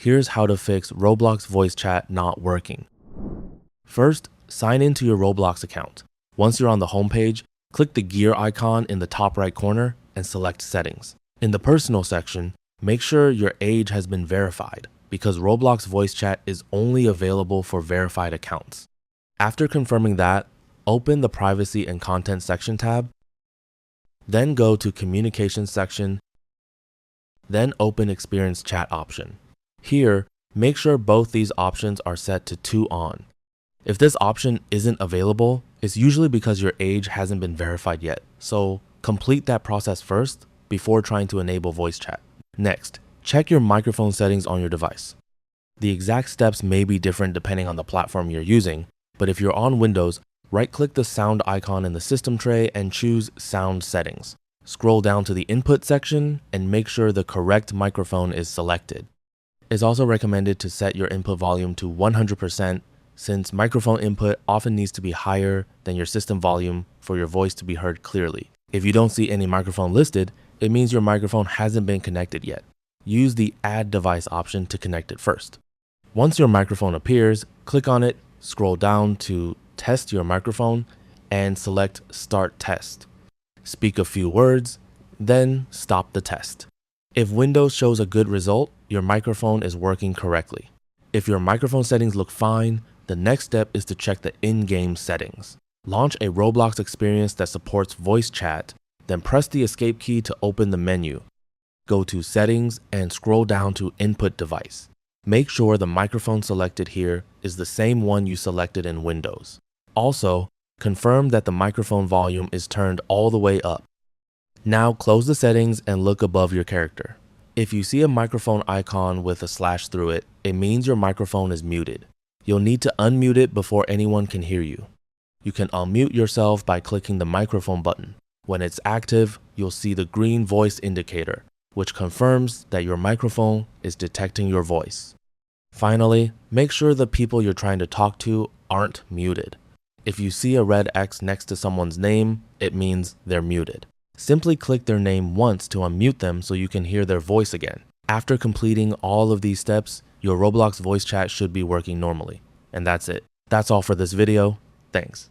Here's how to fix Roblox Voice Chat not working. First, sign into your Roblox account. Once you're on the homepage, click the gear icon in the top right corner and select Settings. In the Personal section, make sure your age has been verified because Roblox Voice Chat is only available for verified accounts. After confirming that, open the Privacy and Content section tab, then go to Communications section, then open Experience Chat option. Here, make sure both these options are set to 2 on. If this option isn't available, it's usually because your age hasn't been verified yet, so complete that process first before trying to enable voice chat. Next, check your microphone settings on your device. The exact steps may be different depending on the platform you're using, but if you're on Windows, right-click the sound icon in the system tray and choose Sound Settings. Scroll down to the Input section and make sure the correct microphone is selected. It's also recommended to set your input volume to 100% since microphone input often needs to be higher than your system volume for your voice to be heard clearly. If you don't see any microphone listed, it means your microphone hasn't been connected yet. Use the Add Device option to connect it first. Once your microphone appears, click on it, scroll down to Test your microphone, and select Start Test. Speak a few words, then stop the test. If Windows shows a good result, your microphone is working correctly. If your microphone settings look fine, the next step is to check the in-game settings. Launch a Roblox experience that supports voice chat, then press the escape key to open the menu. Go to Settings and scroll down to Input Device. Make sure the microphone selected here is the same one you selected in Windows. Also, confirm that the microphone volume is turned all the way up. Now close the settings and look above your character. If you see a microphone icon with a slash through it, it means your microphone is muted. You'll need to unmute it before anyone can hear you. You can unmute yourself by clicking the microphone button. When it's active, you'll see the green voice indicator, which confirms that your microphone is detecting your voice. Finally, make sure the people you're trying to talk to aren't muted. If you see a red X next to someone's name, it means they're muted. Simply click their name once to unmute them so you can hear their voice again. After completing all of these steps, your Roblox voice chat should be working normally. And that's it. That's all for this video. Thanks.